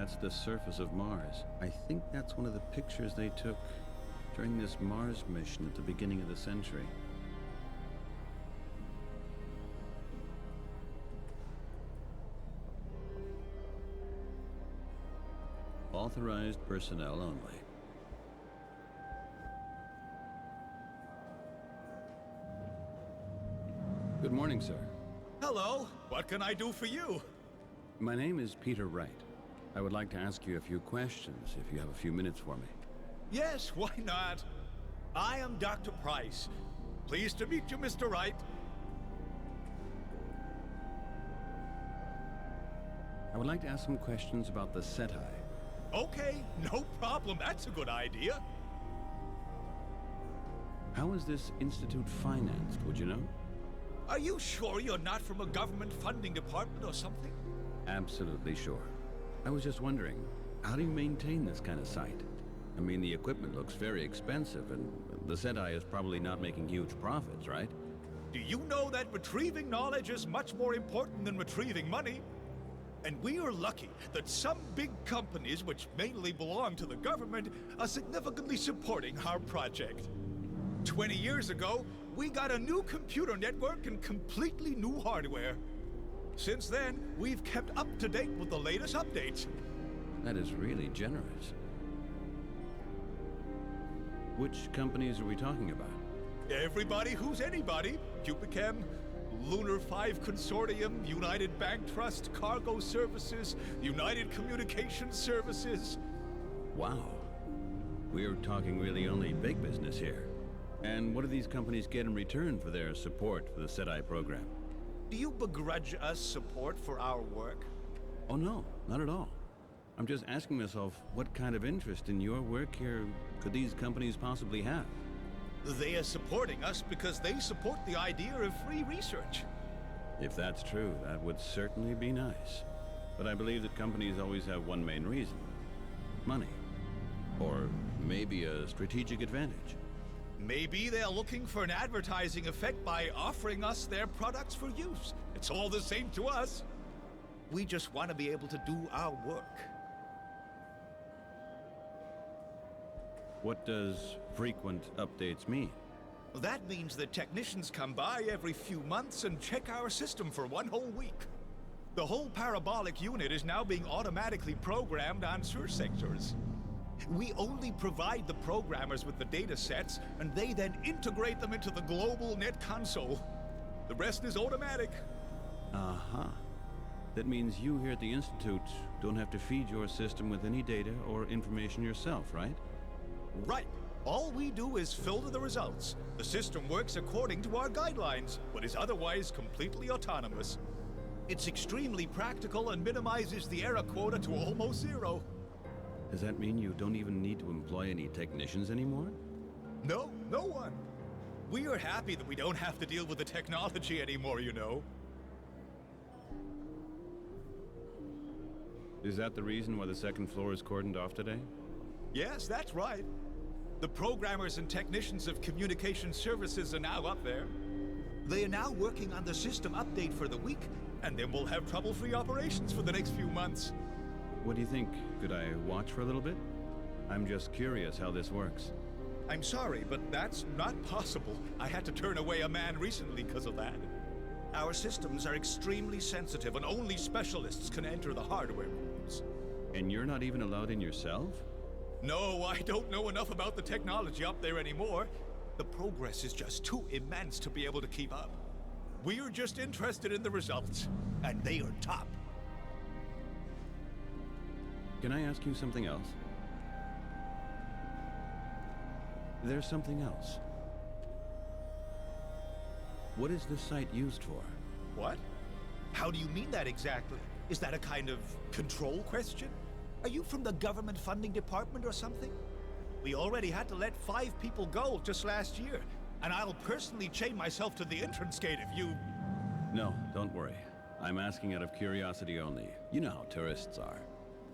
That's the surface of Mars. I think that's one of the pictures they took during this Mars mission at the beginning of the century. Authorized personnel only. Good morning, sir. Hello. What can I do for you? My name is Peter Wright. I would like to ask you a few questions, if you have a few minutes for me. Yes, why not? I am Dr. Price. Pleased to meet you, Mr. Wright. I would like to ask some questions about the SETI. Okay, no problem. That's a good idea. How is this institute financed, would you know? Are you sure you're not from a government funding department or something? Absolutely sure. I was just wondering, how do you maintain this kind of site? I mean, the equipment looks very expensive, and the SETI is probably not making huge profits, right? Do you know that retrieving knowledge is much more important than retrieving money? And we are lucky that some big companies, which mainly belong to the government, are significantly supporting our project. 20 years ago, we got a new computer network and completely new hardware. Since then, we've kept up to date with the latest updates. That is really generous. Which companies are we talking about? Everybody who's anybody. Cupichem, Lunar 5 Consortium, United Bank Trust, Cargo Services, United Communications Services. Wow. We're talking really only big business here. And what do these companies get in return for their support for the SETI program? Do you begrudge us support for our work? Oh no, not at all. I'm just asking myself, what kind of interest in your work here could these companies possibly have? They are supporting us because they support the idea of free research. If that's true, that would certainly be nice. But I believe that companies always have one main reason. Money. Or maybe a strategic advantage. Maybe they're looking for an advertising effect by offering us their products for use. It's all the same to us. We just want to be able to do our work. What does frequent updates mean? That means that technicians come by every few months and check our system for one whole week. The whole parabolic unit is now being automatically programmed on search sectors. We only provide the programmers with the data sets, and they then integrate them into the global net console. The rest is automatic. Uh-huh. That means you here at the Institute don't have to feed your system with any data or information yourself, right? Right. All we do is filter the results. The system works according to our guidelines, but is otherwise completely autonomous. It's extremely practical and minimizes the error quota to almost zero. Does that mean you don't even need to employ any technicians anymore? No, no one. We are happy that we don't have to deal with the technology anymore, you know. Is that the reason why the second floor is cordoned off today? Yes, that's right. The programmers and technicians of Communication Services are now up there. They are now working on the system update for the week, and then we'll have trouble-free operations for the next few months. What do you think? Could I watch for a little bit? I'm just curious how this works. I'm sorry, but that's not possible. I had to turn away a man recently because of that. Our systems are extremely sensitive, and only specialists can enter the hardware rooms. And you're not even allowed in yourself? No, I don't know enough about the technology up there anymore. The progress is just too immense to be able to keep up. We're just interested in the results, and they are top. Can I ask you something else? There's something else. What is this site used for? What? How do you mean that exactly? Is that a kind of control question? Are you from the government funding department or something? We already had to let 5 people go just last year, and I'll personally chain myself to the entrance gate if you... No, don't worry. I'm asking out of curiosity only. You know how tourists are.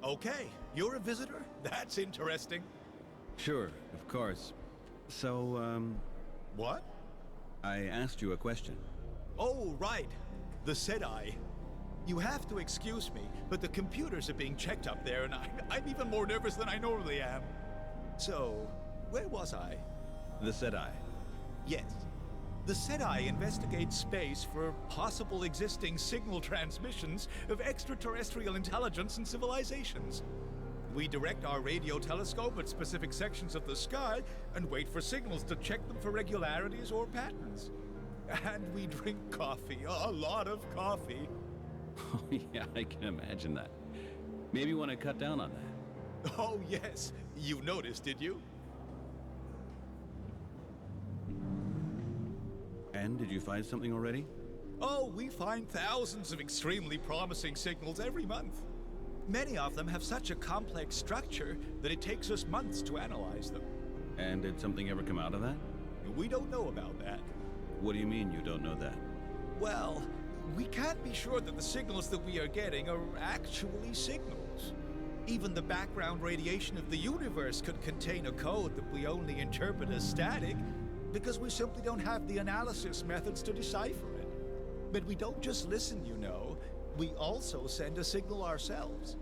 Okay, you're a visitor? That's interesting. Sure, of course. So, What? I asked you a question. Oh, right. The SETI. You have to excuse me, but the computers are being checked up there, and I'm even more nervous than I normally am. So, where was I? The SETI. Yes. The SETI investigates space for possible existing signal transmissions of extraterrestrial intelligence and civilizations. We direct our radio telescope at specific sections of the sky and wait for signals to check them for regularities or patterns. And we drink coffee, a lot of coffee. Oh, yeah, I can imagine that. Maybe you want to cut down on that. Oh, yes. You noticed, did you? And did you find something already? Oh, we find thousands of extremely promising signals every month. Many of them have such a complex structure that it takes us months to analyze them. And did something ever come out of that? We don't know about that. What do you mean you don't know that? Well, we can't be sure that the signals that we are getting are actually signals. Even the background radiation of the universe could contain a code that we only interpret as static, because we simply don't have the analysis methods to decipher it. But we don't just listen, you know. We also send a signal ourselves.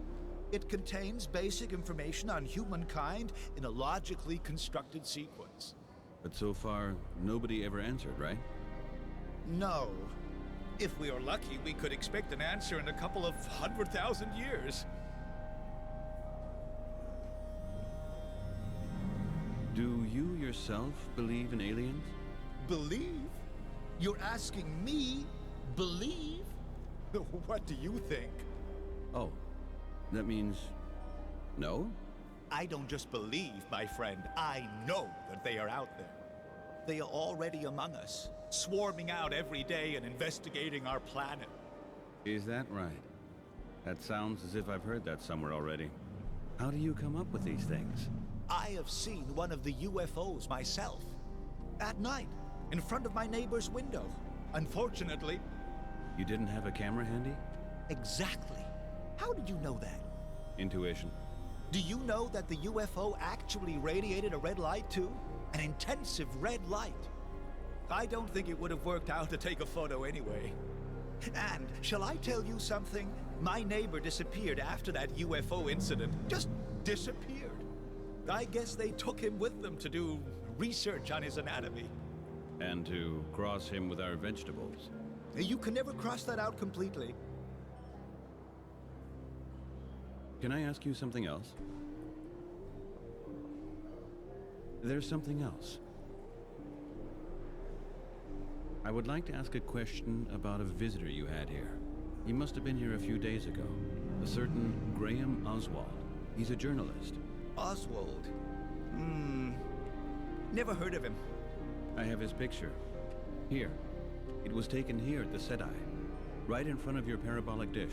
It contains basic information on humankind in a logically constructed sequence. But so far, nobody ever answered, right? No. If we are lucky, we could expect an answer in a couple of 100,000 years. Do you yourself believe in aliens? Believe? You're asking me? Believe? What do you think? Oh, that means no? I don't just believe, my friend. I know that they are out there. They are already among us, swarming out every day and investigating our planet. Is that right? That sounds as if I've heard that somewhere already. How do you come up with these things? I have seen one of the UFOs myself. At night, in front of my neighbor's window. Unfortunately... You didn't have a camera handy? Exactly. How did you know that? Intuition. Do you know that the UFO actually radiated a red light too? An intensive red light. I don't think it would have worked out to take a photo anyway. And, shall I tell you something? My neighbor disappeared after that UFO incident. Just disappeared. I guess they took him with them to do research on his anatomy. And to cross him with our vegetables. You can never cross that out completely. Can I ask you something else? There's something else. I would like to ask a question about a visitor you had here. He must have been here a few days ago. A certain Graham Oswald. He's a journalist. Oswald? Never heard of him. I have his picture. Here. It was taken here at the SETI. Right in front of your parabolic dish.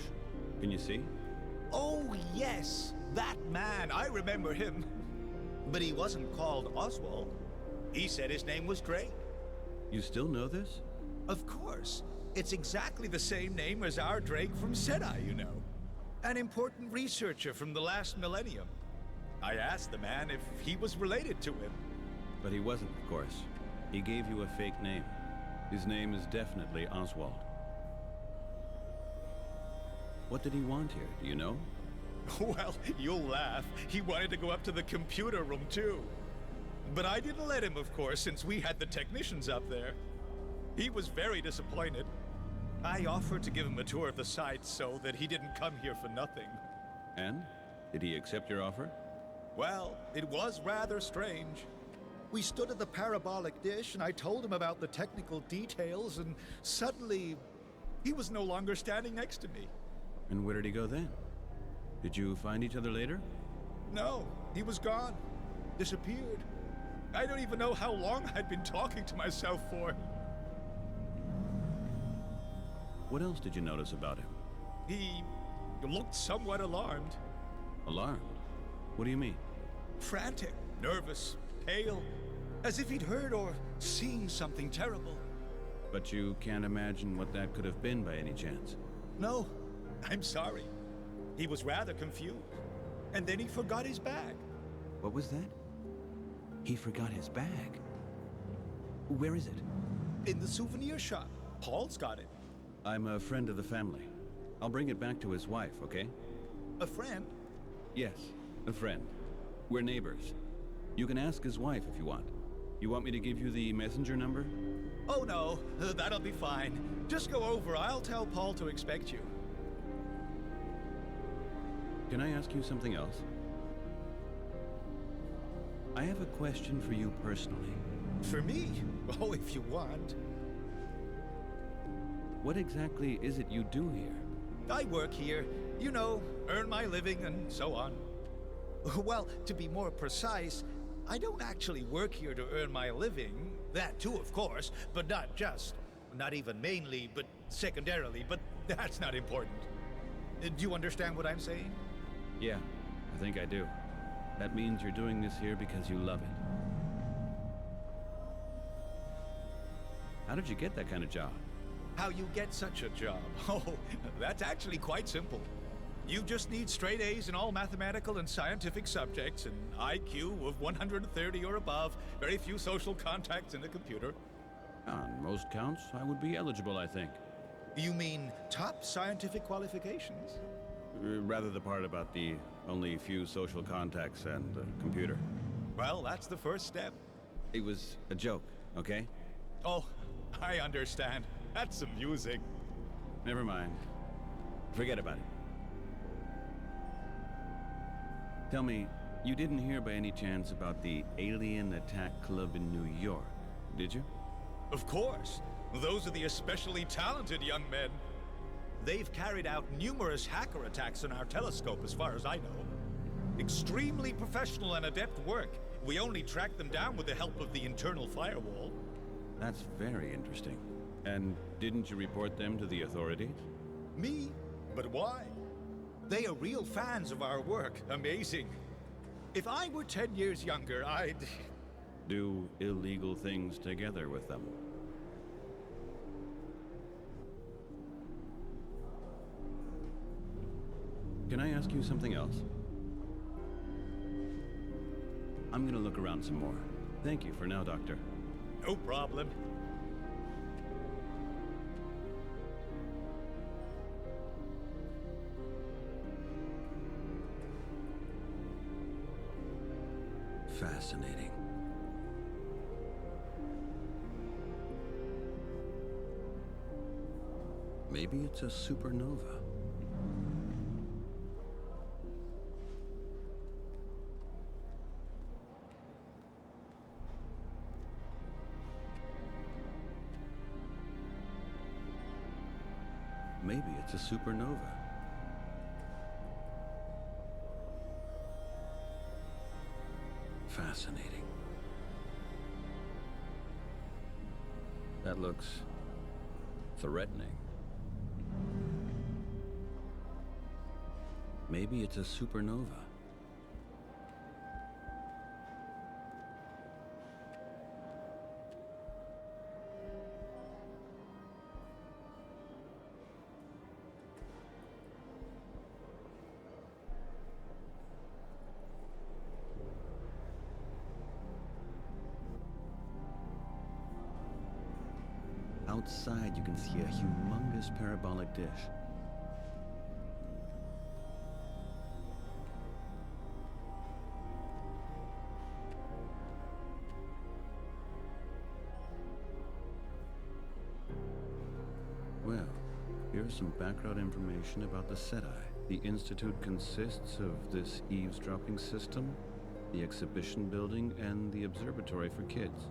Can you see? Oh, yes! That man! I remember him. But he wasn't called Oswald. He said his name was Drake. You still know this? Of course. It's exactly the same name as our Drake from SETI, you know. An important researcher from the last millennium. I asked the man if he was related to him. But he wasn't, of course. He gave you a fake name. His name is definitely Oswald. What did he want here, do you know? Well, you'll laugh. He wanted to go up to the computer room, too. But I didn't let him, of course, since we had the technicians up there. He was very disappointed. I offered to give him a tour of the site so that he didn't come here for nothing. And? Did he accept your offer? Well, it was rather strange. We stood at the parabolic dish, and I told him about the technical details, and suddenly, he was no longer standing next to me. And where did he go then? Did you find each other later? No, he was gone. Disappeared. I don't even know how long I'd been talking to myself for. What else did you notice about him? He looked somewhat alarmed. Alarmed? What do you mean? Frantic, nervous, pale, as if he'd heard or seen something terrible. But you can't imagine what that could have been by any chance. No, I'm sorry. He was rather confused. And then he forgot his bag. What was that? He forgot his bag. Where is it? In the souvenir shop. Paul's got it. I'm a friend of the family. I'll bring it back to his wife, okay? A friend? Yes, a friend. We're neighbors. You can ask his wife if you want. You want me to give you the messenger number? Oh no, that'll be fine. Just go over. I'll tell Paul to expect you. Can I ask you something else? I have a question for you personally. For me? Oh, if you want. What exactly is it you do here? I work here. You know, earn my living and so on. Well, to be more precise, I don't actually work here to earn my living. That too, of course, but not just. Not even mainly, but secondarily, but that's not important. Do you understand what I'm saying? Yeah, I think I do. That means you're doing this here because you love it. How did you get that kind of job? How you get such a job? Oh, that's actually quite simple. You just need straight A's in all mathematical and scientific subjects, an IQ of 130 or above, very few social contacts in a computer. On most counts, I would be eligible, I think. You mean top scientific qualifications? Rather the part about the only few social contacts and computer. Well, that's the first step. It was a joke, okay? Oh, I understand. That's amusing. Never mind. Forget about it. Tell me, you didn't hear by any chance about the Alien Attack Club in New York, did you? Of course. Those are the especially talented young men. They've carried out numerous hacker attacks on our telescope, as far as I know. Extremely professional and adept work. We only tracked them down with the help of the internal firewall. That's very interesting. And didn't you report them to the authorities? Me? But why? They are real fans of our work. Amazing. If I were 10 years younger, I'd... Do illegal things together with them. Can I ask you something else? I'm gonna look around some more. Thank you for now, Doctor. No problem. Fascinating. Maybe it's a supernova. Maybe it's a supernova. Fascinating. That looks threatening. Maybe it's a supernova. Outside, you can see a humongous parabolic dish. Well, here's some background information about the SETI. The Institute consists of this eavesdropping system, the exhibition building, and the observatory for kids.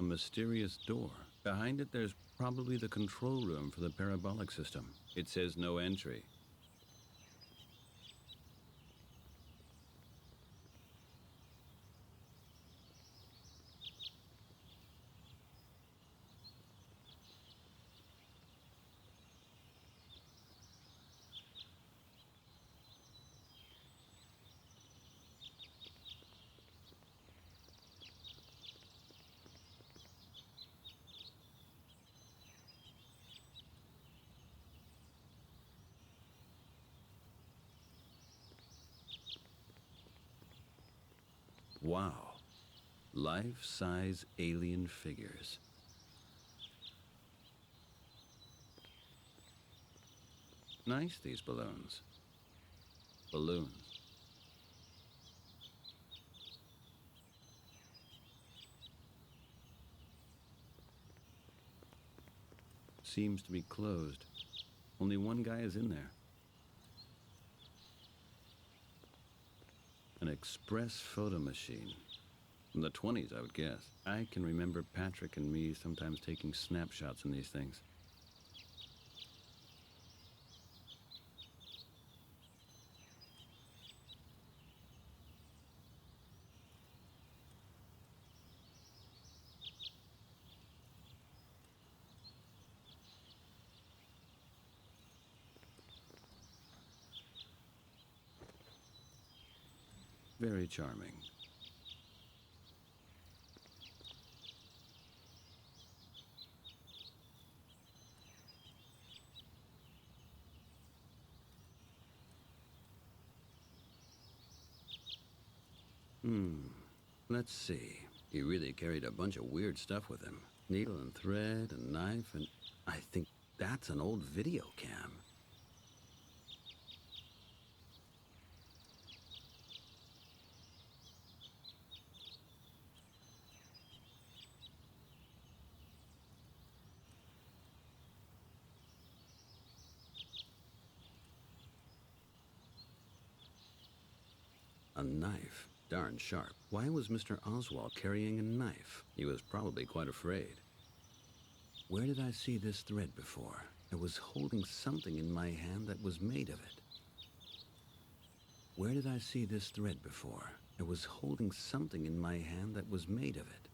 A mysterious door. Behind it, there's probably the control room for the parabolic system. It says no entry. Wow. Life-size alien figures. Nice, these balloons. Balloons. Seems to be closed. Only one guy is in there. An express photo machine. From the 20s, I would guess. I can remember Patrick and me sometimes taking snapshots in these things. Very charming. Let's see. He really carried a bunch of weird stuff with him. Needle and thread and knife and... I think that's an old video cam. A knife. Darn sharp. Why was Mr. Oswald carrying a knife? He was probably quite afraid. Where did I see this thread before? I was holding something in my hand that was made of it. Where did I see this thread before? I was holding something in my hand that was made of it.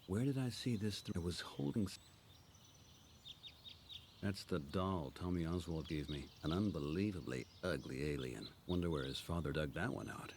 Where did I see this thread? I was holding... That's the doll Tommy Oswald gave me. An unbelievably ugly alien. Wonder where his father dug that one out.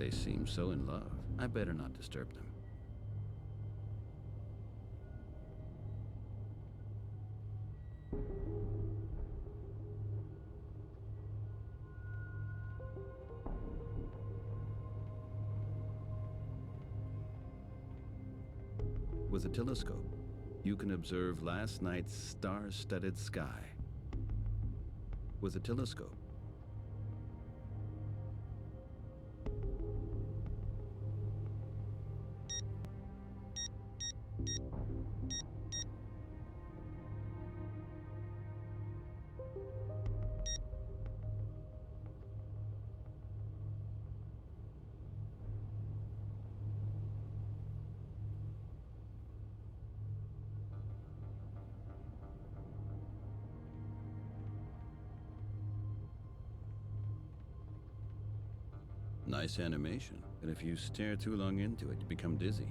They seem so in love. I better not disturb them. With a telescope, you can observe last night's star-studded sky. With a telescope, nice animation. And if you stare too long into it, you become dizzy.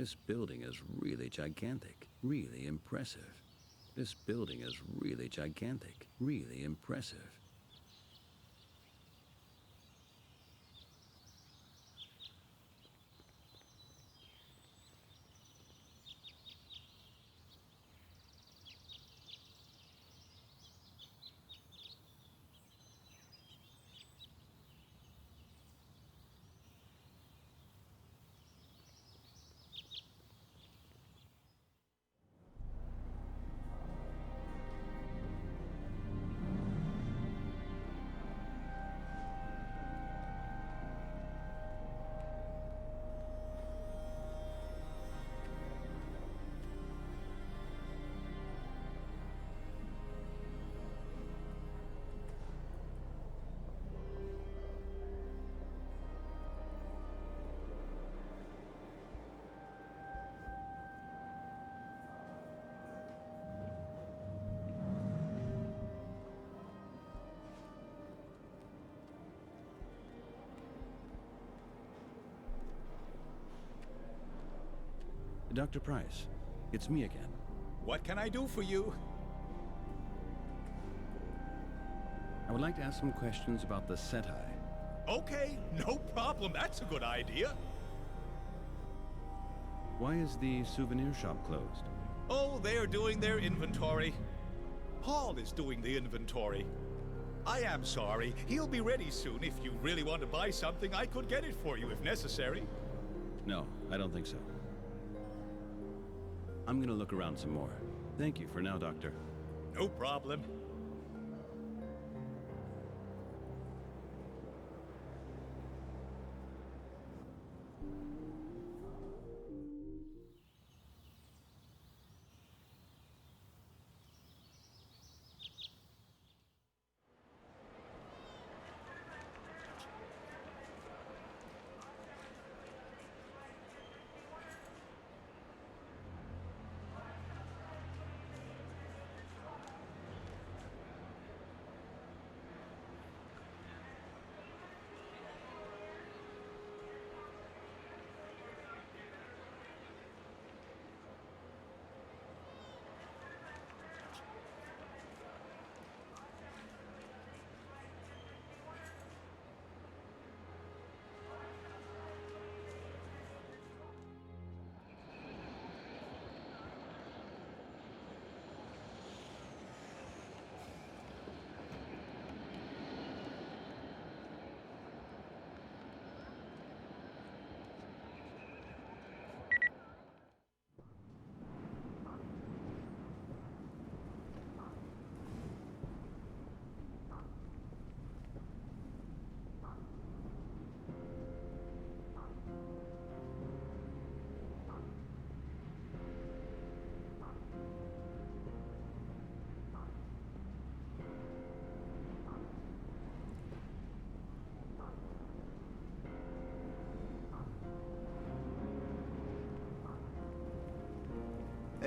This building is really gigantic, really impressive. This building is really gigantic, really impressive. Dr. Price, it's me again. What can I do for you? I would like to ask some questions about the SETI. Okay, no problem. That's a good idea. Why is the souvenir shop closed? Oh, they're doing their inventory. Paul is doing the inventory. I am sorry. He'll be ready soon. If you really want to buy something, I could get it for you if necessary. No, I don't think so. I'm gonna look around some more. Thank you for now, Doctor. No problem.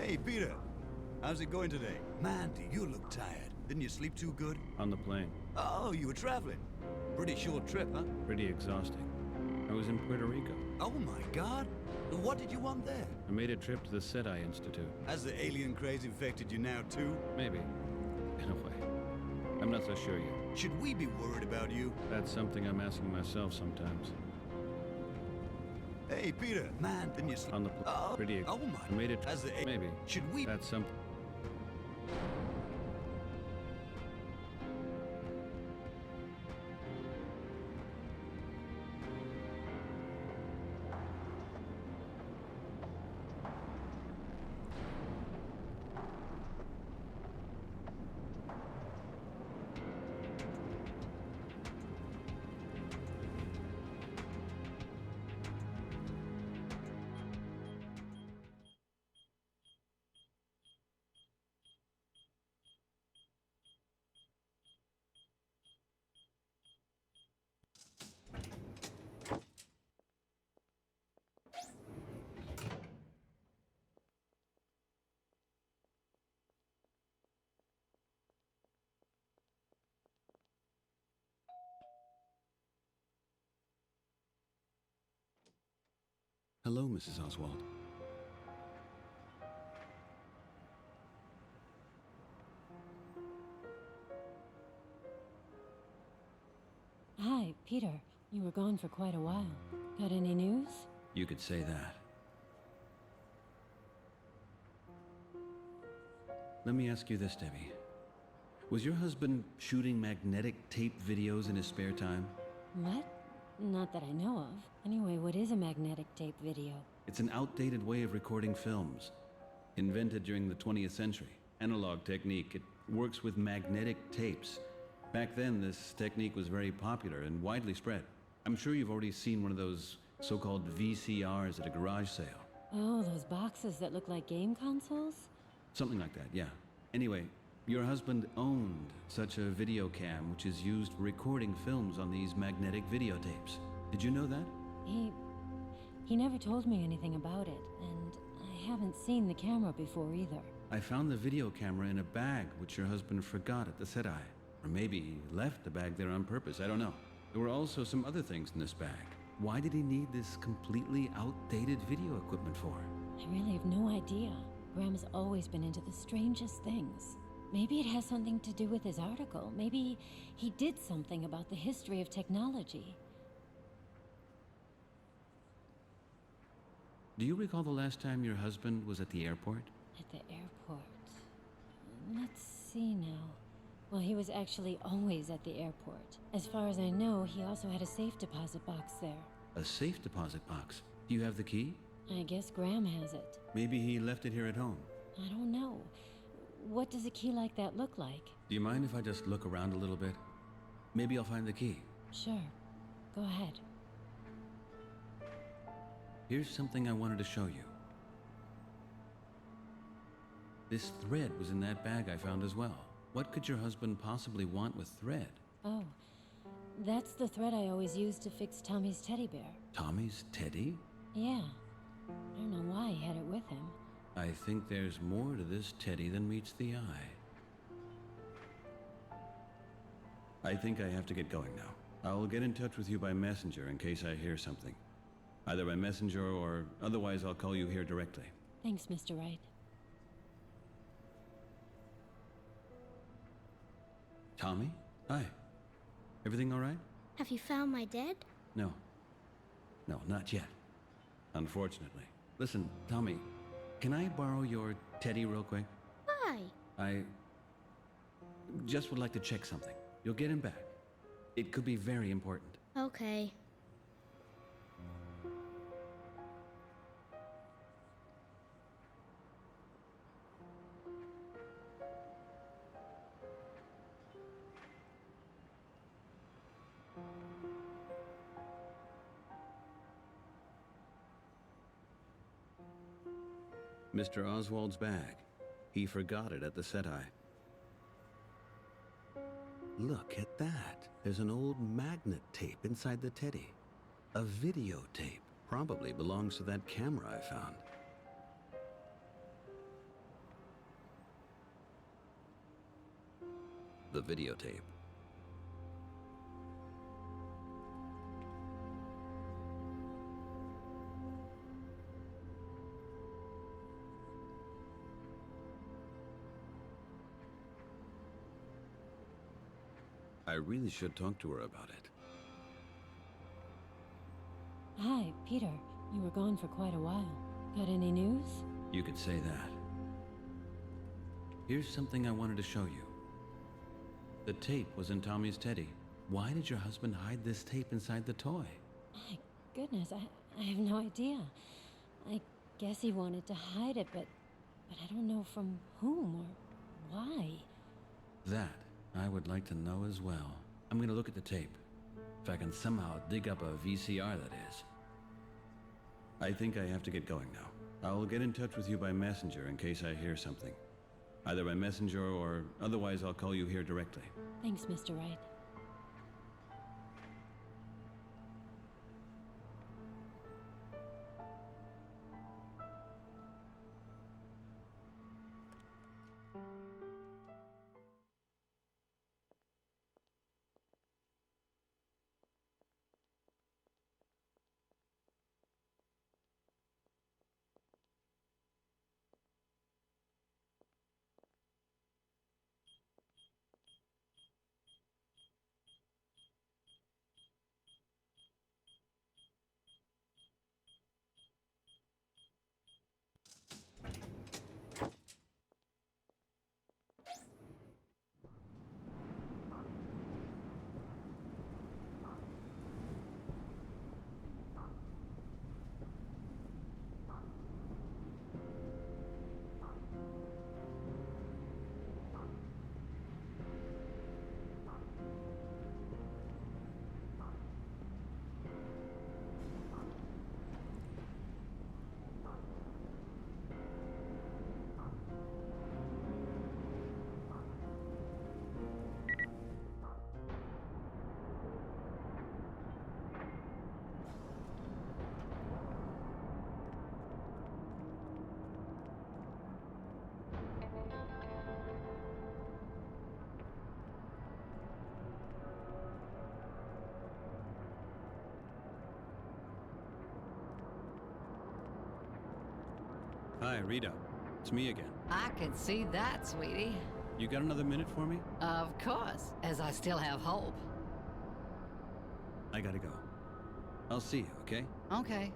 Hey, Peter. How's it going today? Man, do you look tired. Didn't you sleep too good? On the plane. Oh, you were traveling. Pretty short trip, huh? Pretty exhausting. I was in Puerto Rico. Oh my god. What did you want there? I made a trip to the SETI Institute. Has the alien craze infected you now too? Maybe. In a way. I'm not so sure yet. Should we be worried about you? That's something I'm asking myself sometimes. Hey, Peter. Man, didn't you sleep? On the pretty. Oh my. I made it. Has the Maybe. Should we? That's something. Hello, Mrs. Oswald. Hi, Peter. You were gone for quite a while. Got any news? You could say that. Let me ask you this, Debbie. Was your husband shooting magnetic tape videos in his spare time? What? Not that I know of. Anyway, what is a magnetic tape video? It's an outdated way of recording films. Invented during the 20th century. Analog technique. It works with magnetic tapes. Back then, this technique was very popular and widely spread. I'm sure you've already seen one of those so-called VCRs at a garage sale. Oh, those boxes that look like game consoles? Something like that, yeah. Anyway, your husband owned such a video cam which is used for recording films on these magnetic videotapes. Did you know that? He never told me anything about it, and I haven't seen the camera before either. I found the video camera in a bag which your husband forgot at the SETI. Or maybe he left the bag there on purpose, I don't know. There were also some other things in this bag. Why did he need this completely outdated video equipment for? I really have no idea. Graham's always been into the strangest things. Maybe it has something to do with his article. Maybe he did something about the history of technology. Do you recall the last time your husband was at the airport? At the airport. Let's see now. Well, he was actually always at the airport. As far as I know, he also had a safe deposit box there. A safe deposit box. Do you have the key? I guess Graham has it. Maybe he left it here at home. I don't know. What does a key like that look like? Do you mind if I just look around a little bit? Maybe I'll find the key. Sure. Go ahead. Here's something I wanted to show you. This thread was in that bag I found as well. What could your husband possibly want with thread? Oh, that's the thread I always used to fix Tommy's teddy bear. Tommy's teddy? Yeah. I don't know why he had it with him. I think there's more to this teddy than meets the eye. I think I have to get going now. I'll get in touch with you by messenger in case I hear something. Either by messenger or otherwise I'll call you here directly. Thanks, Mr. Wright. Tommy? Hi. Everything all right? Have you found my dad? No. No, not yet. Unfortunately. Listen, Tommy, can I borrow your teddy real quick? Why? I just would like to check something. You'll get him back. It could be very important. Okay. Mr. Oswald's bag. He forgot it at the SETI. Look at that. There's an old magnet tape inside the teddy. A videotape. Probably belongs to that camera I found. The videotape. I really should talk to her about it. Hi, Peter. You were gone for quite a while. Got any news? You could say that. Here's something I wanted to show you. The tape was in Tommy's teddy. Why did your husband hide this tape inside the toy? My goodness, I have no idea. I guess he wanted to hide it, but I don't know from whom or why. That I would like to know as well. I'm gonna look at the tape. If I can somehow dig up a VCR, that is. I think I have to get going now. I'll get in touch with you by messenger in case I hear something. Either by messenger or otherwise I'll call you here directly. Thanks, Mr. Wright. Hi, Rita. It's me again. I can see that, sweetie. You got another minute for me? Of course, as I still have hope. I gotta go. I'll see you, okay? Okay.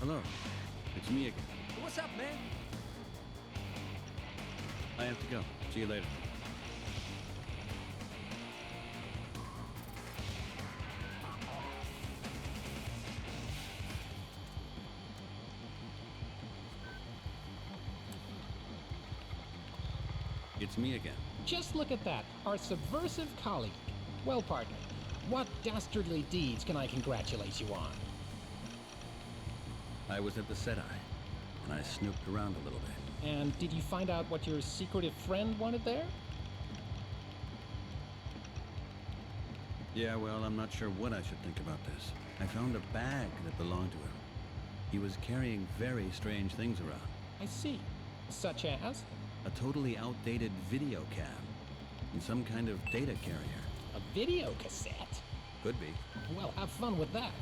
Hello. It's me again. What's up, man? I have to go. See you later. It's me again. Just look at that, our subversive colleague. Well, partner, what dastardly deeds can I congratulate you on? I was at the SETI, and I snooped around a little bit. And did you find out what your secretive friend wanted there? Yeah, well, I'm not sure what I should think about this. I found a bag that belonged to him. He was carrying very strange things around. I see. Such as? A totally outdated video cam, and some kind of data carrier. A video cassette? Could be. Well, have fun with that.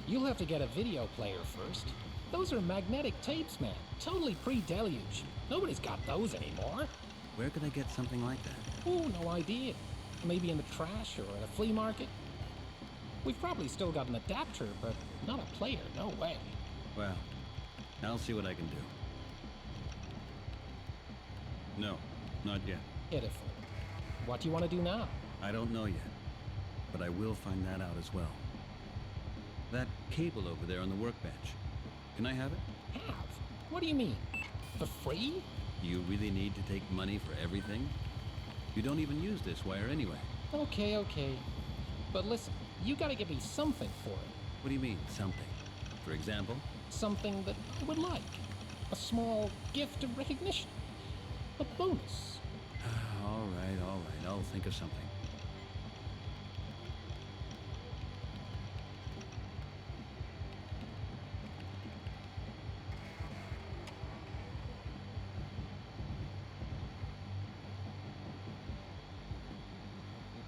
You'll have to get a video player first. Those are magnetic tapes, man. Totally pre-deluge. Nobody's got those anymore. Where could I get something like that? Oh, no idea. Maybe in the trash or at a flea market. We've probably still got an adapter, but not a player, no way. Well, I'll see what I can do. No, not yet. Pitiful. What do you want to do now? I don't know yet, but I will find that out as well. That cable over there on the workbench. Can I have it? Have? What do you mean? For free? Do you really need to take money for everything? You don't even use this wire anyway. Okay. But listen, you gotta give me something for it. What do you mean, something? For example? Something that I would like. A small gift of recognition. A bonus. All right. I'll think of something.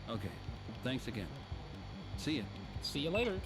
Okay. Thanks again. See ya. See you later.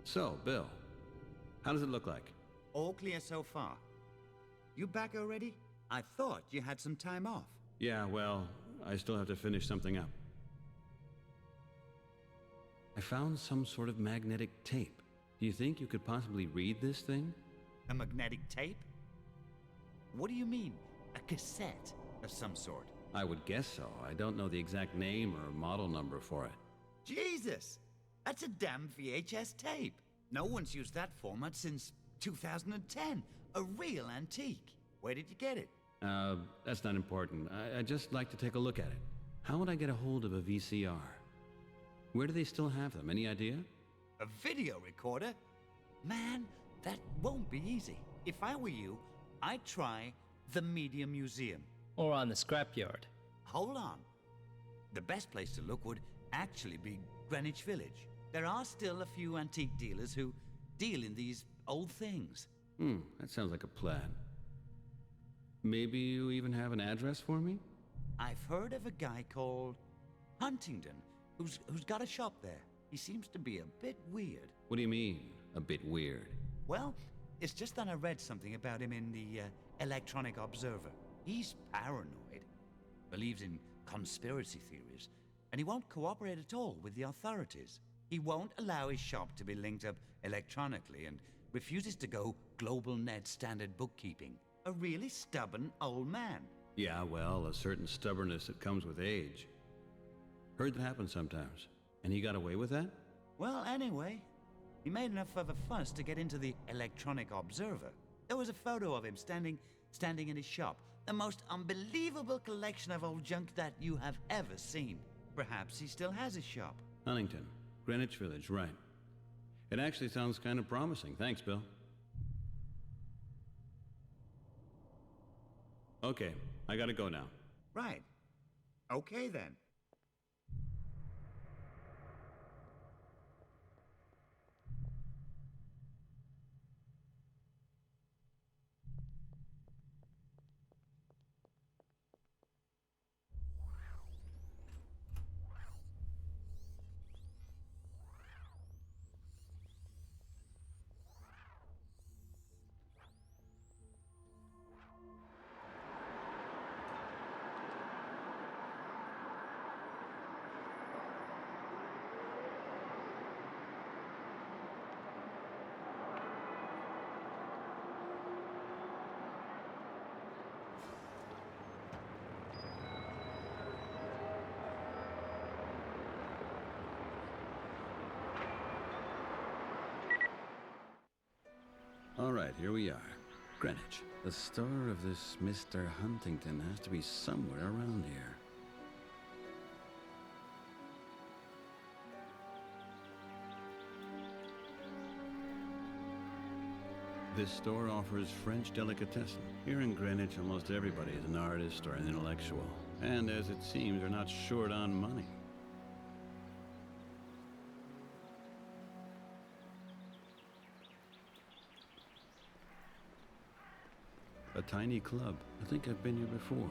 So, Bill, how does it look like? All clear so far. You back already? I thought you had some time off. Yeah, well, I still have to finish something up. I found some sort of magnetic tape. Do you think you could possibly read this thing? A magnetic tape? What do you mean? A cassette of some sort? I would guess so. I don't know the exact name or model number for it. Jesus! That's a damn VHS tape. No one's used that format since 2010. A real antique. Where did you get it? That's not important. I'd just like to take a look at it. How would I get a hold of a VCR? Where do they still have them? Any idea? A video recorder? Man, that won't be easy. If I were you, I'd try the Media Museum. Or on the scrapyard. Hold on. The best place to look would actually be Greenwich Village. There are still a few antique dealers who deal in these old things. That sounds like a plan. Maybe you even have an address for me? I've heard of a guy called Huntington who's got a shop there. He seems to be a bit weird. What do you mean, a bit weird? Well, it's just that I read something about him in the Electronic Observer. He's paranoid, believes in conspiracy theories, and he won't cooperate at all with the authorities. He won't allow his shop to be linked up electronically and refuses to go global net standard bookkeeping. A really stubborn old man. Yeah, well, a certain stubbornness that comes with age. Heard that happens sometimes. And he got away with that? Well, anyway, he made enough of a fuss to get into the Electronic Observer. There was a photo of him standing in his shop. The most unbelievable collection of old junk that you have ever seen. Perhaps he still has a shop. Huntington, Greenwich Village, right. It actually sounds kind of promising. Thanks, Bill. Okay, I gotta go now. Right. Okay then. All right, here we are. Greenwich. The store of this Mr. Huntington has to be somewhere around here. This store offers French delicatessen. Here in Greenwich, almost everybody is an artist or an intellectual. And as it seems, they're not short on money. A tiny club. I think I've been here before,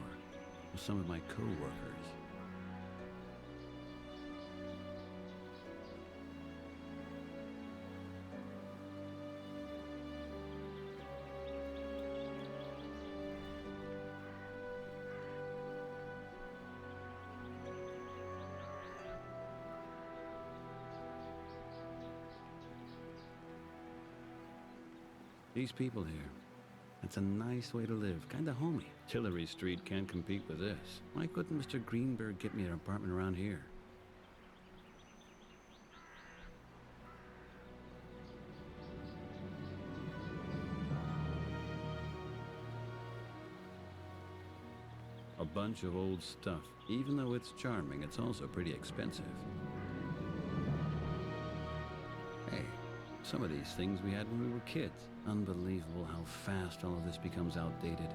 with some of my co-workers. These people here. It's a nice way to live, kinda homey. Tillery Street can't compete with this. Why couldn't Mr. Greenberg get me an apartment around here? A bunch of old stuff. Even though it's charming, it's also pretty expensive. Hey, some of these things we had when we were kids. Unbelievable how fast all of this becomes outdated.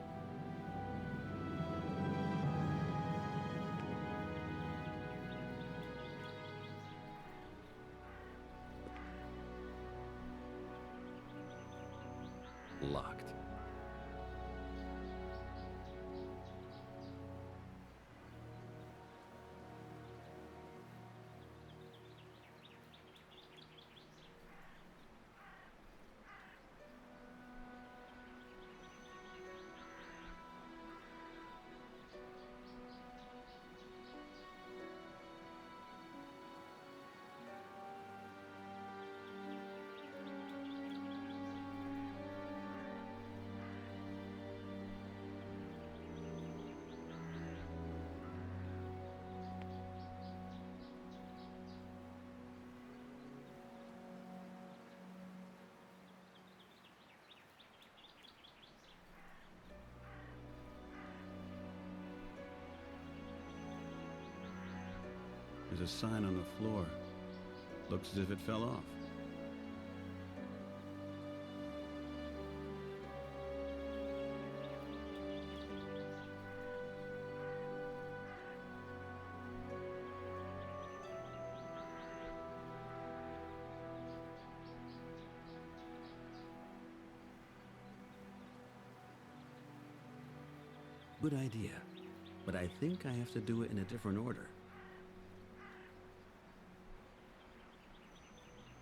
Locked. There's a sign on the floor. Looks as if it fell off. Good idea, but I think I have to do it in a different order.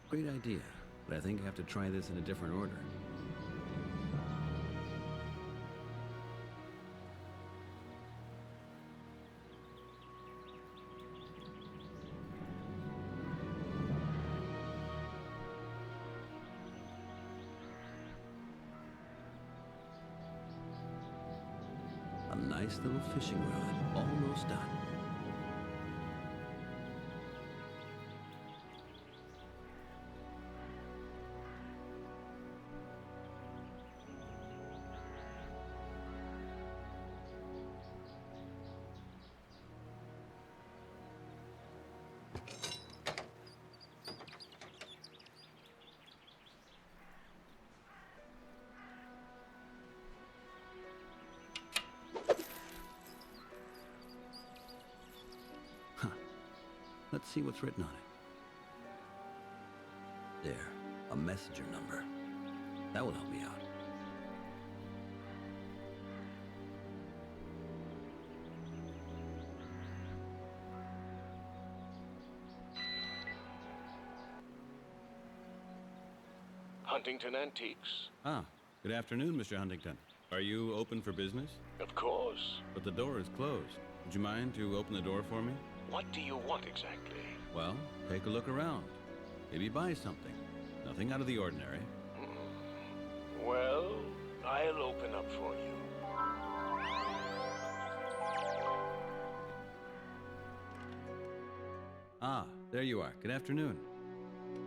Great idea, but I think I have to try this in a different order. A nice little fishing rod, almost done. Let's see what's written on it. There, a messenger number. That will help me out. Huntington Antiques. Ah, good afternoon, Mr. Huntington. Are you open for business? Of course. But the door is closed. Would you mind to open the door for me? What do you want exactly? Well, take a look around. Maybe buy something. Nothing out of the ordinary. Well, I'll open up for you. Ah, there you are. Good afternoon.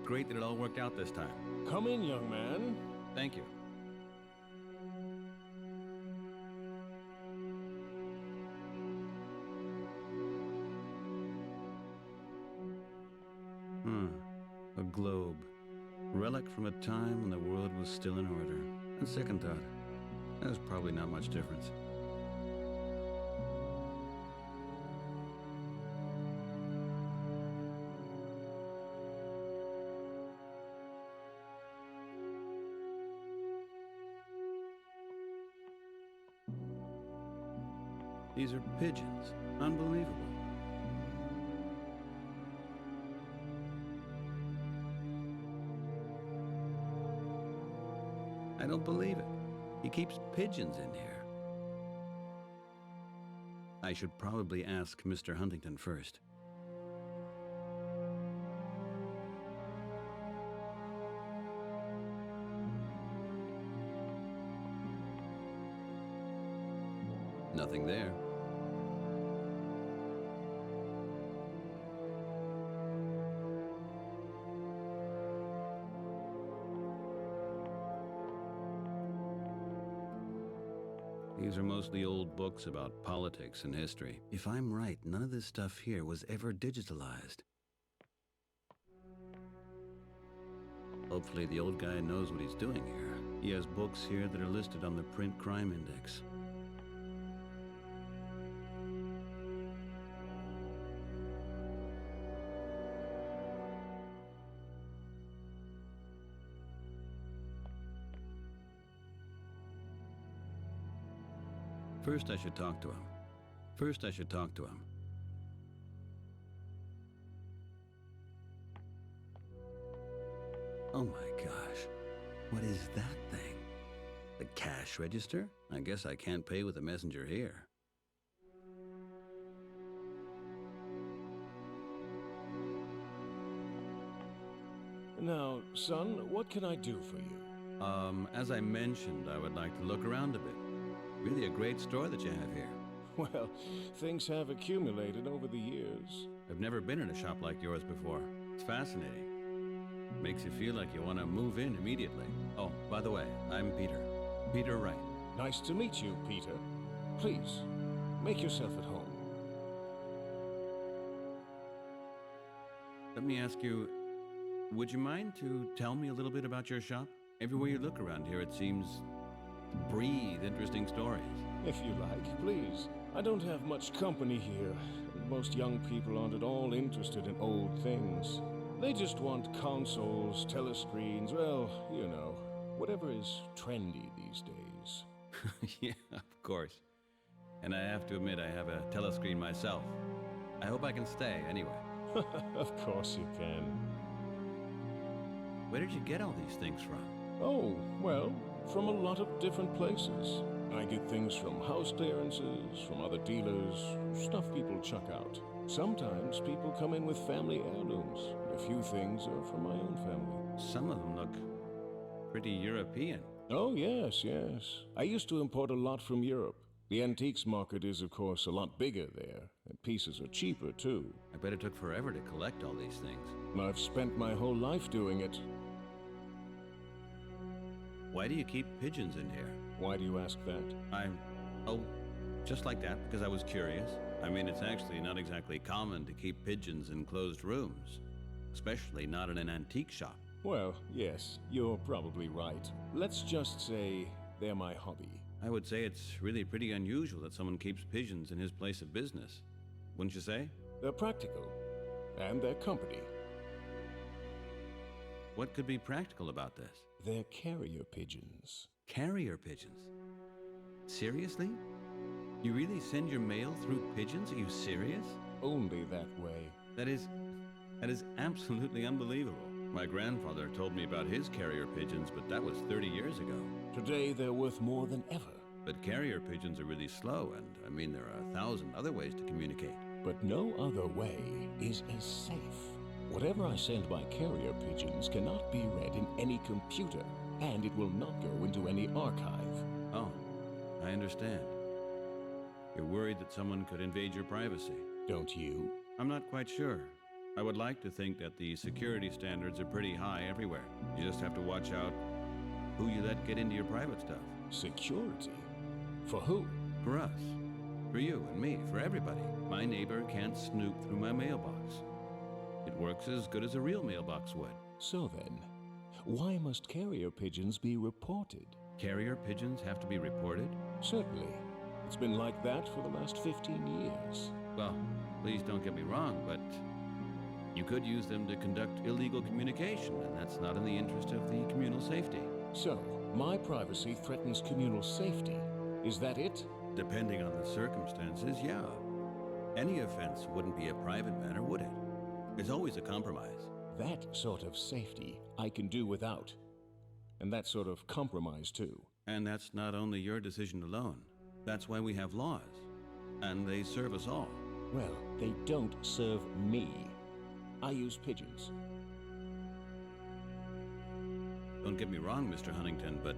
Great that it all worked out this time. Come in, young man. Thank you. A globe. Relic from a time when the world was still in order. On second thought, there's probably not much difference. These are pigeons. Unbelievable. I don't believe it. He keeps pigeons in here. I should probably ask Mr. Huntington first. Nothing there. These are mostly old books about politics and history. If I'm right, none of this stuff here was ever digitalized. Hopefully the old guy knows what he's doing here. He has books here that are listed on the Print Crime Index. First, I should talk to him. Oh my gosh. What is that thing? The cash register? I guess I can't pay with a messenger here. Now, son, what can I do for you? As I mentioned, I would like to look around a bit. Really a great store that you have here. Well, things have accumulated over the years. I've never been in a shop like yours before. It's fascinating. Makes you feel like you want to move in immediately. Oh, by the way, I'm Peter. Peter Wright. Nice to meet you, Peter. Please, make yourself at home. Let me ask you, would you mind to tell me a little bit about your shop? Everywhere you look around here, it seems to breathe interesting stories. If you like, please. I don't have much company here. Most young people aren't at all interested in old things. They just want consoles, telescreens, well, you know, whatever is trendy these days. Yeah, of course. And I have to admit, I have a telescreen myself. I hope I can stay anyway. Of course you can. Where did you get all these things from? Oh, well, from a lot of different places. I get things from house clearances, from other dealers, stuff people chuck out. Sometimes people come in with family heirlooms. A few things are from my own family. Some of them look pretty European. Oh, yes, yes. I used to import a lot from Europe. The antiques market is, of course, a lot bigger there, and pieces are cheaper, too. I bet it took forever to collect all these things. I've spent my whole life doing it. Why do you keep pigeons in here? Why do you ask that? Oh, just like that, because I was curious. I mean, it's actually not exactly common to keep pigeons in closed rooms, especially not in an antique shop. Well, yes, you're probably right. Let's just say they're my hobby. I would say it's really pretty unusual that someone keeps pigeons in his place of business. Wouldn't you say? They're practical, and they're company. What could be practical about this? They're carrier pigeons. Carrier pigeons? Seriously? You really send your mail through pigeons? Are you serious? Only that way. That is absolutely unbelievable. My grandfather told me about his carrier pigeons, but that was 30 years ago. Today they're worth more than ever. But carrier pigeons are really slow, and I mean, there are 1,000 other ways to communicate. But no other way is as safe. Whatever I send by carrier pigeons cannot be read in any computer, and it will not go into any archive. Oh, I understand. You're worried that someone could invade your privacy. Don't you? I'm not quite sure. I would like to think that the security standards are pretty high everywhere. You just have to watch out who you let get into your private stuff. Security? For who? For us. For you and me. For everybody. My neighbor can't snoop through my mailbox. It works as good as a real mailbox would. So then, why must carrier pigeons be reported? Carrier pigeons have to be reported? Certainly. It's been like that for the last 15 years. Well, please don't get me wrong, but you could use them to conduct illegal communication, and that's not in the interest of the communal safety. So, my privacy threatens communal safety. Is that it? Depending on the circumstances, yeah. Any offense wouldn't be a private matter, would it? There's always a compromise. That sort of safety I can do without. And that sort of compromise, too. And that's not only your decision alone. That's why we have laws. And they serve us all. Well, they don't serve me. I use pigeons. Don't get me wrong, Mr. Huntington, but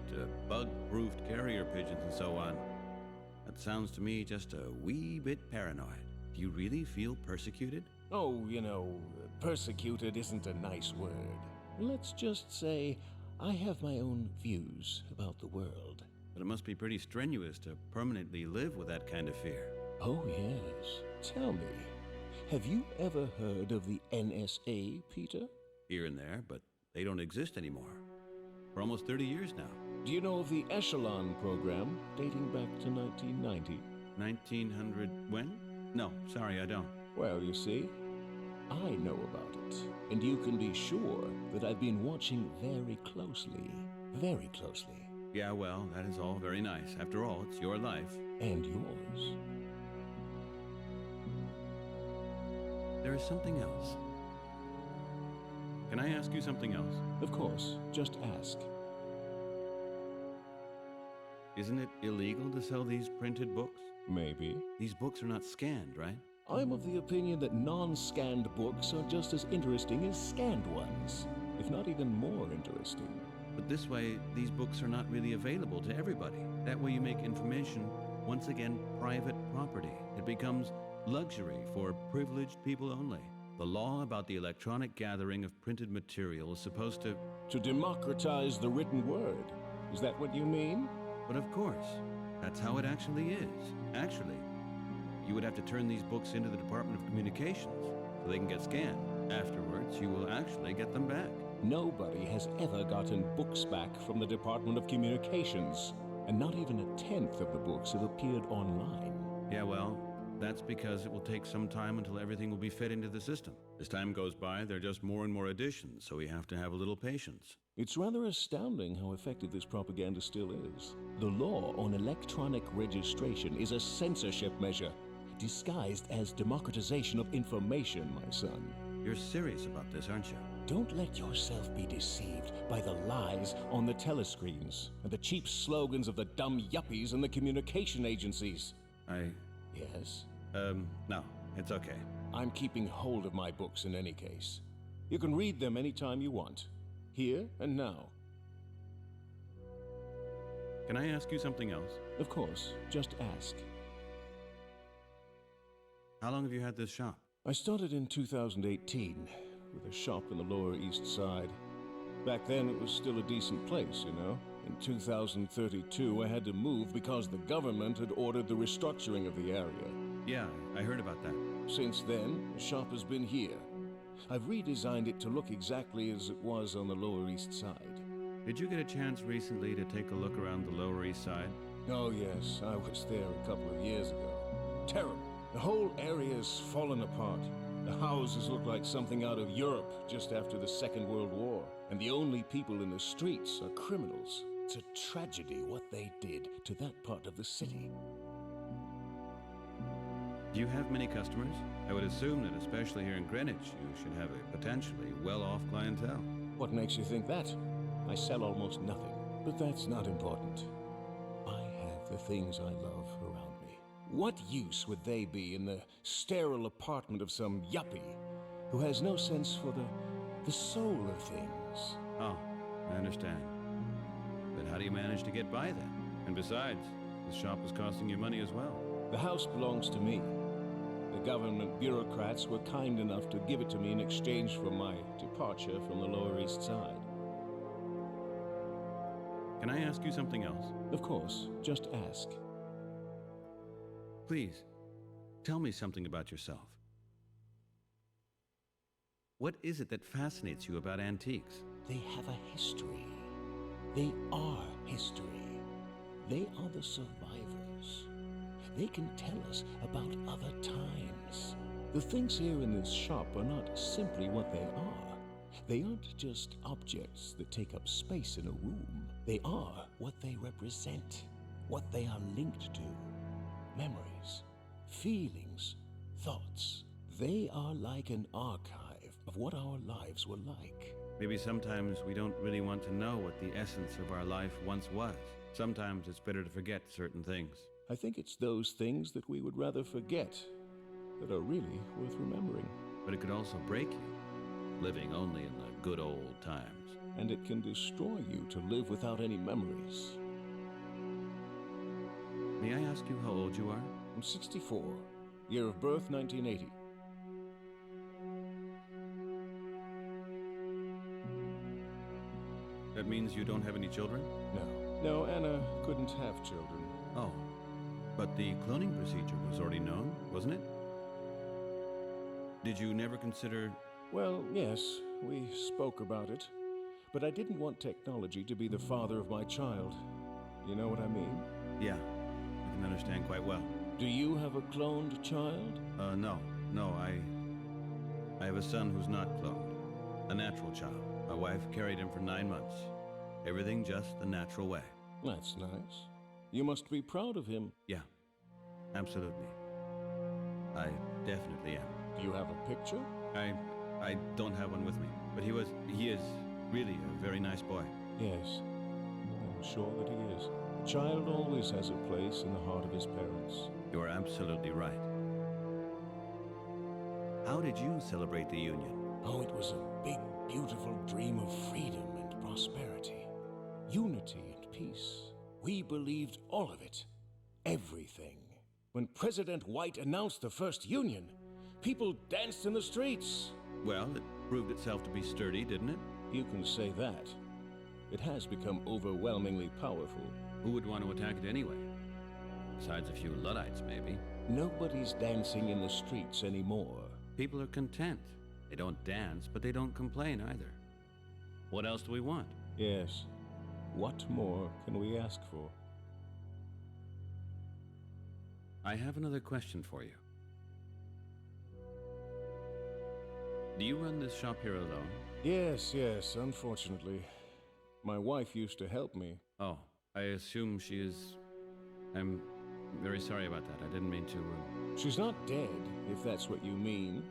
bug-proofed carrier pigeons and so on, that sounds to me just a wee bit paranoid. Do you really feel persecuted? Oh, you know, persecuted isn't a nice word. Let's just say I have my own views about the world. But it must be pretty strenuous to permanently live with that kind of fear. Oh, yes. Tell me, have you ever heard of the NSA, Peter? Here and there, but they don't exist anymore. For almost 30 years now. Do you know of the Echelon program, dating back to 1990? 1900 when? No, sorry, I don't. Well, you see, I know about it. And you can be sure that I've been watching very closely. Very closely. Yeah, well, that is all very nice. After all, it's your life. And yours. There is something else. Can I ask you something else? Of course, just ask. Isn't it illegal to sell these printed books? Maybe. These books are not scanned, right? I'm of the opinion that non-scanned books are just as interesting as scanned ones, if not even more interesting. But this way, these books are not really available to everybody. That way you make information, once again, private property. It becomes luxury for privileged people only. The law about the electronic gathering of printed material is supposed to... To democratize the written word. Is that what you mean? But of course, that's how it actually is. Actually, you would have to turn these books into the Department of Communications so they can get scanned. Afterwards, you will actually get them back. Nobody has ever gotten books back from the Department of Communications, and not even a tenth of the books have appeared online. Yeah, well, that's because it will take some time until everything will be fed into the system. As time goes by, there are just more and more additions, so we have to have a little patience. It's rather astounding how effective this propaganda still is. The law on electronic registration is a censorship measure, disguised as democratization of information, my son. You're serious about this, aren't you? Don't let yourself be deceived by the lies on the telescreens and the cheap slogans of the dumb yuppies and the communication agencies. Yes? No, it's okay. I'm keeping hold of my books in any case. You can read them anytime you want. Here and now. Can I ask you something else? Of course, just ask. How long have you had this shop? I started in 2018 with a shop in the Lower East Side. Back then it was still a decent place, you know. In 2032 I had to move because the government had ordered the restructuring of the area. Yeah, I heard about that. Since then, the shop has been here. I've redesigned it to look exactly as it was on the Lower East Side. Did you get a chance recently to take a look around the Lower East Side? Oh yes, I was there a couple of years ago. Terrible. The whole area's fallen apart. The houses look like something out of Europe just after the Second World War. And the only people in the streets are criminals. It's a tragedy what they did to that part of the city. Do you have many customers? I would assume that especially here in Greenwich, you should have a potentially well-off clientele. What makes you think that? I sell almost nothing. But that's not important. I have the things I love around me. What use would they be in the sterile apartment of some yuppie who has no sense for the soul of things? Oh, I understand. But how do you manage to get by then? And besides, the shop is costing you money as well. The house belongs to me. The government bureaucrats were kind enough to give it to me in exchange for my departure from the Lower East Side. Can I ask you something else? Of course, just ask. Please, tell me something about yourself. What is it that fascinates you about antiques? They have a history. They are history. They are the survivors. They can tell us about other times. The things here in this shop are not simply what they are. They aren't just objects that take up space in a room. They are what they represent, what they are linked to. Memories, feelings, thoughts. They are like an archive of what our lives were like. Maybe sometimes we don't really want to know what the essence of our life once was. Sometimes it's better to forget certain things. I think it's those things that we would rather forget that are really worth remembering. But it could also break you, living only in the good old times. And it can destroy you to live without any memories. May I ask you how old you are? I'm 64. Year of birth, 1980. That means you don't have any children? No, Anna couldn't have children. Oh, but the cloning procedure was already known, wasn't it? Did you never consider... Well, yes, we spoke about it. But I didn't want technology to be the father of my child. You know what I mean? Yeah, I can understand quite well. Do you have a cloned child? No, I have a son who's not cloned. A natural child. My wife carried him for 9 months. Everything just the natural way. That's nice. You must be proud of him. Yeah, absolutely. I definitely am. Do you have a picture? I don't have one with me, but he is really a very nice boy. Yes, I'm sure that he is. A child always has a place in the heart of his parents. You're absolutely right. How did you celebrate the Union? Oh, it was a big, beautiful dream of freedom and prosperity. Unity and peace. We believed all of it. Everything. When President White announced the first Union, people danced in the streets. Well, it proved itself to be sturdy, didn't it? You can say that. It has become overwhelmingly powerful. Who would want to attack it anyway? Besides a few Luddites, maybe. Nobody's dancing in the streets anymore. People are content. They don't dance, but they don't complain either. What else do we want? Yes. What more can we ask for? I have another question for you. Do you run this shop here alone? Yes, unfortunately. My wife used to help me. Oh, I assume she is... I'm very sorry about that. I didn't mean to... She's not dead, if that's what you mean.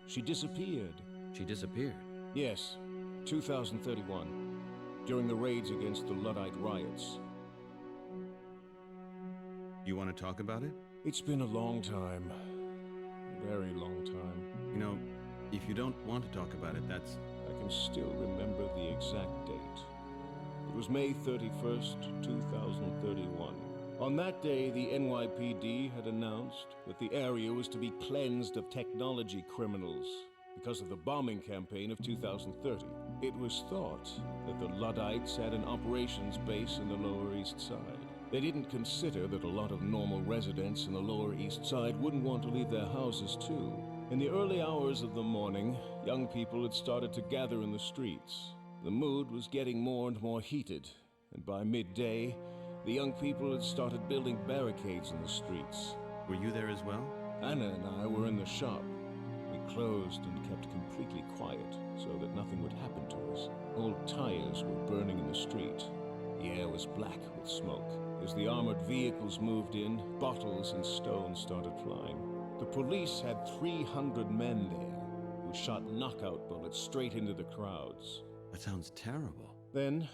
She disappeared. She disappeared? Yes, 2031, during the raids against the Luddite riots. You want to talk about it? It's been a long time. A very long time. You know, if you don't want to talk about it, that's... I can still remember the exact date. It was May 31st, 2031. On that day, the NYPD had announced that the area was to be cleansed of technology criminals because of the bombing campaign of 2030. It was thought that the Luddites had an operations base in the Lower East Side. They didn't consider that a lot of normal residents in the Lower East Side wouldn't want to leave their houses too. In the early hours of the morning, young people had started to gather in the streets. The mood was getting more and more heated, and by midday, the young people had started building barricades in the streets. Were you there as well? Anna and I were in the shop. We closed and kept completely quiet so that nothing would happen to us. Old tires were burning in the street. The air was black with smoke. As the armored vehicles moved in, bottles and stones started flying. The police had 300 men there who shot knockout bullets straight into the crowds. That sounds terrible. Then,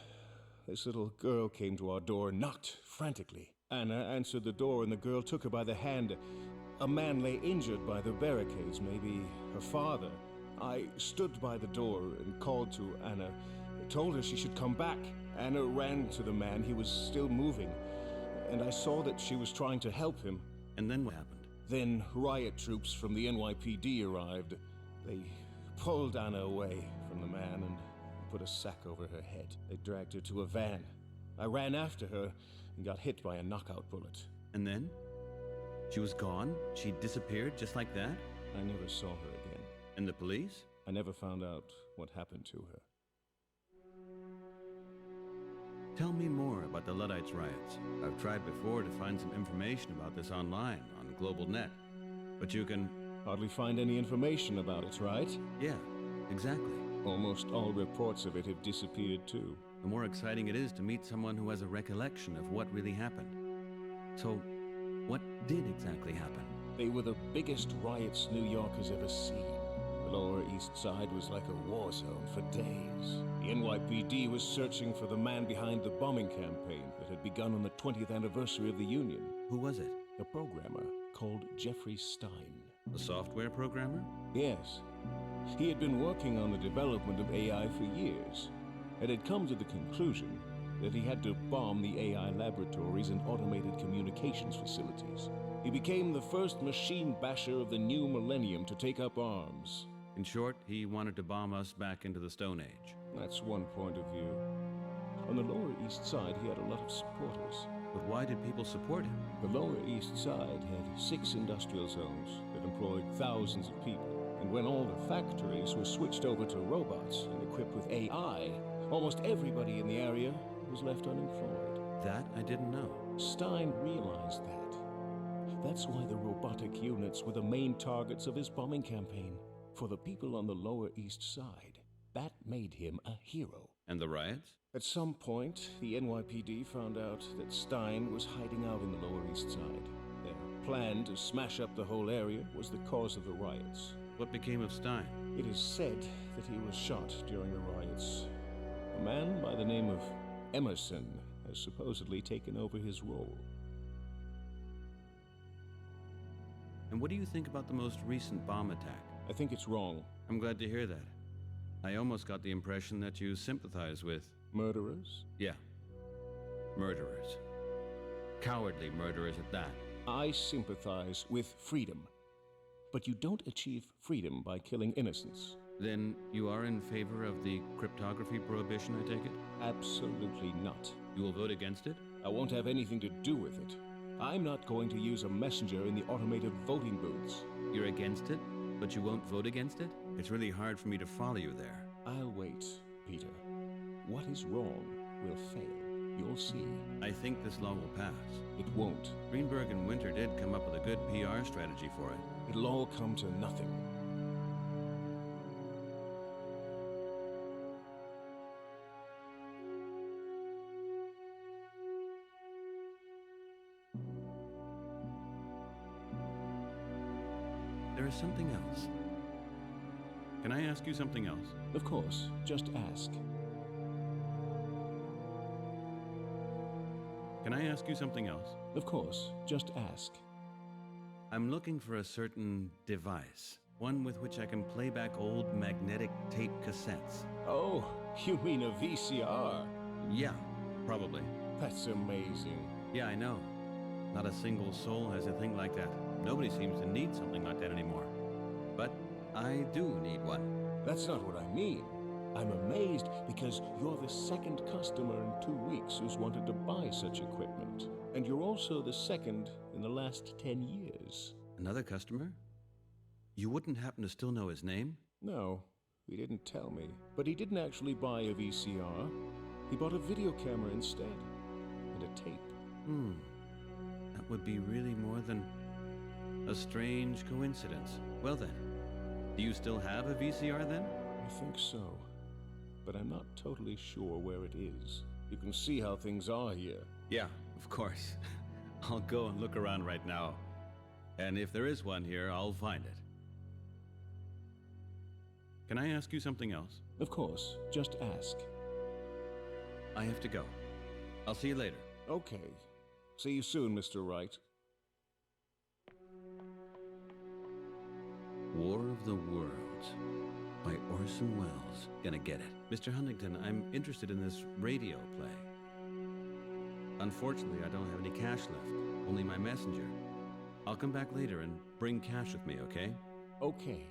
this little girl came to our door and knocked frantically. Anna answered the door and the girl took her by the hand. A man lay injured by the barricades, maybe her father. I stood by the door and called to Anna, told her she should come back. Anna ran to the man. He was still moving, and I saw that she was trying to help him. And then what happened? Then riot troops from the NYPD arrived. They pulled Anna away from the man and put a sack over her head. They dragged her to a van. I ran after her and got hit by a knockout bullet. And then? She was gone? She disappeared just like that? I never saw her again. And the police? I never found out what happened to her. Tell me more about the Luddites riots. I've tried before to find some information about this online, on GlobalNet. But you can... Hardly find any information about it, right? Yeah, exactly. Almost all reports of it have disappeared too. The more exciting it is to meet someone who has a recollection of what really happened. So, what did exactly happen? They were the biggest riots New York has ever seen. The Lower East Side was like a war zone for days. The NYPD was searching for the man behind the bombing campaign that had begun on the 20th anniversary of the Union. Who was it? A programmer called Jeffrey Stein. A software programmer? Yes. He had been working on the development of AI for years, and had come to the conclusion that he had to bomb the AI laboratories and automated communications facilities. He became the first machine basher of the new millennium to take up arms. In short, he wanted to bomb us back into the Stone Age. That's one point of view. On the Lower East Side, he had a lot of supporters. But why did people support him? The Lower East Side had 6 industrial zones that employed thousands of people. And when all the factories were switched over to robots and equipped with AI, almost everybody in the area was left unemployed. That I didn't know. Stein realized that. That's why the robotic units were the main targets of his bombing campaign. For the people on the Lower East Side, that made him a hero. And the riots? At some point, the NYPD found out that Stein was hiding out in the Lower East Side. Their plan to smash up the whole area was the cause of the riots. What became of Stein? It is said that he was shot during the riots. A man by the name of Emerson has supposedly taken over his role. And what do you think about the most recent bomb attack? I think it's wrong. I'm glad to hear that. I almost got the impression that you sympathize with... Murderers? Yeah. Murderers. Cowardly murderers at that. I sympathize with freedom. But you don't achieve freedom by killing innocents. Then you are in favor of the cryptography prohibition, I take it? Absolutely not. You will vote against it? I won't have anything to do with it. I'm not going to use a messenger in the automated voting booths. You're against it, but you won't vote against it? It's really hard for me to follow you there. I'll wait, Peter. What is wrong will fail. You'll see. I think this law will pass. It won't. Greenberg and Winter did come up with a good PR strategy for it. It'll all come to nothing. There is something else. Can I ask you something else? Of course, just ask. Can I ask you something else? Of course, just ask. I'm looking for a certain device. One with which I can play back old magnetic tape cassettes. Oh, you mean a VCR? Yeah, probably. That's amazing. Yeah, I know. Not a single soul has a thing like that. Nobody seems to need something like that anymore. But I do need one. That's not what I mean. I'm amazed because you're the second customer in 2 weeks who's wanted to buy such equipment. And you're also the second in the last 10 years. Another customer? You wouldn't happen to still know his name? No, he didn't tell me. But he didn't actually buy a VCR. He bought a video camera instead. And a tape. That would be really more than a strange coincidence. Well then, do you still have a VCR then? I think so. But I'm not totally sure where it is. You can see how things are here. Yeah, of course. I'll go and look around right now. And if there is one here, I'll find it. Can I ask you something else? Of course, just ask. I have to go. I'll see you later. Okay. See you soon, Mr. Wright. War of the Worlds by Orson Welles. Gonna get it. Mr. Huntington, I'm interested in this radio play. Unfortunately, I don't have any cash left. Only my messenger. I'll come back later and bring cash with me, okay? Okay.